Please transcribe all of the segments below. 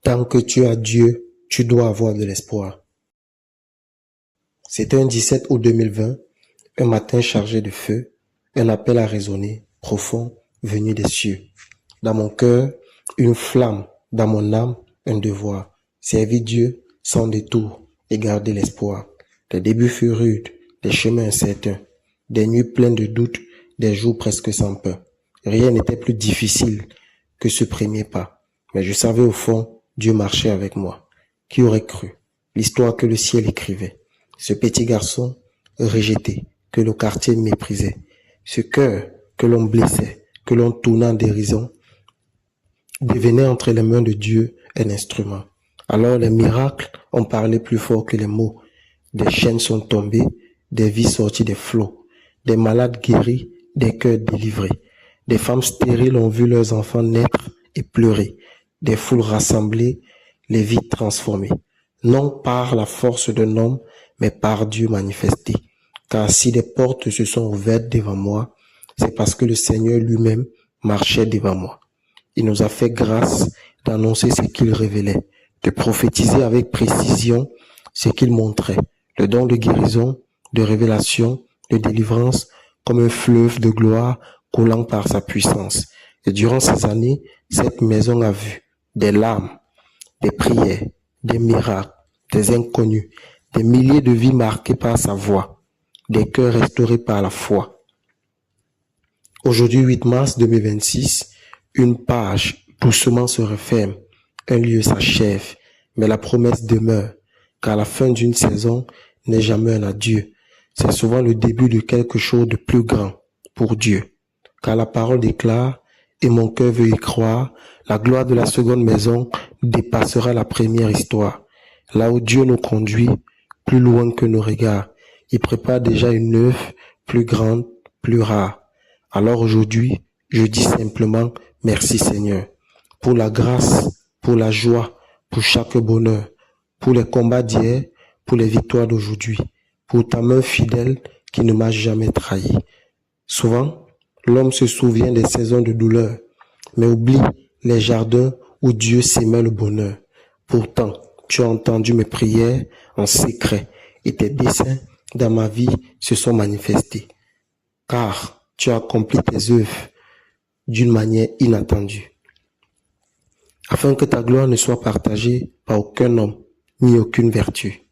Tant que tu as Dieu, tu dois avoir de l'espoir. C'était un 17 août 2020, un matin chargé de feu, un appel a résonné, profond, venu des cieux. Dans mon cœur, une flamme, dans mon âme, un devoir. Servir Dieu sans détour et garder l'espoir. Les débuts furent rudes, les chemins incertains, des nuits pleines de doutes, des jours presque sans pain. Rien n'était plus difficile que ce premier pas. Mais je savais au fond, Dieu marchait avec moi. Qui aurait cru? L'histoire que le ciel écrivait. Ce petit garçon rejeté, que le quartier méprisait. Ce cœur que l'on blessait, que l'on tournait en dérision, devenait entre les mains de Dieu un instrument. Alors les miracles ont parlé plus fort que les mots. Des chaînes sont tombées, des vies sorties des flots, des malades guéris, des cœurs délivrés. Des femmes stériles ont vu leurs enfants naître et pleurer, des foules rassemblées, les vies transformées. Non par la force d'un homme, mais par Dieu manifesté. Car si des portes se sont ouvertes devant moi, c'est parce que le Seigneur lui-même marchait devant moi. Il nous a fait grâce d'annoncer ce qu'il révélait, de prophétiser avec précision ce qu'il montrait, le don de guérison, de révélation, de délivrance, comme un fleuve de gloire coulant par sa puissance. Et durant ces années, cette maison a vu des larmes, des prières, des miracles, des inconnus, des milliers de vies marquées par sa voix, des cœurs restaurés par la foi. Aujourd'hui, 8 mars 2026, une page doucement se referme, un lieu s'achève, mais la promesse demeure, car la fin d'une saison n'est jamais un adieu. C'est souvent le début de quelque chose de plus grand pour Dieu. Car la parole déclare, et mon cœur veut y croire, la gloire de la seconde maison dépassera la première histoire. Là où Dieu nous conduit, plus loin que nos regards, il prépare déjà une œuvre plus grande, plus rare. Alors aujourd'hui, je dis simplement merci Seigneur, pour la grâce, pour la joie, pour chaque bonheur, pour les combats d'hier, pour les victoires d'aujourd'hui, pour ta main fidèle qui ne m'a jamais trahi. Souvent, l'homme se souvient des saisons de douleur, mais oublie les jardins où Dieu s'aimait le bonheur. Pourtant, tu as entendu mes prières en secret et tes desseins dans ma vie se sont manifestés. Car tu as accompli tes œuvres d'une manière inattendue. Afin que ta gloire ne soit partagée par aucun homme, ni aucune vertu.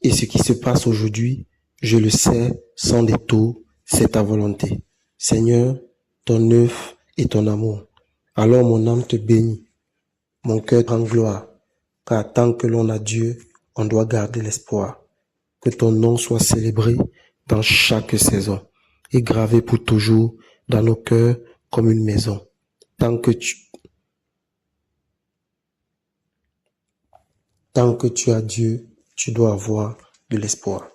Et ce qui se passe aujourd'hui, je le sais sans détour, c'est ta volonté. Seigneur, ton œuvre et ton amour. Alors mon âme te bénit, mon cœur rend gloire, car tant que l'on a Dieu, on doit garder l'espoir. Que ton nom soit célébré dans chaque saison et gravé pour toujours dans nos cœurs comme une maison. Tant que tu as Dieu, tu dois avoir de l'espoir.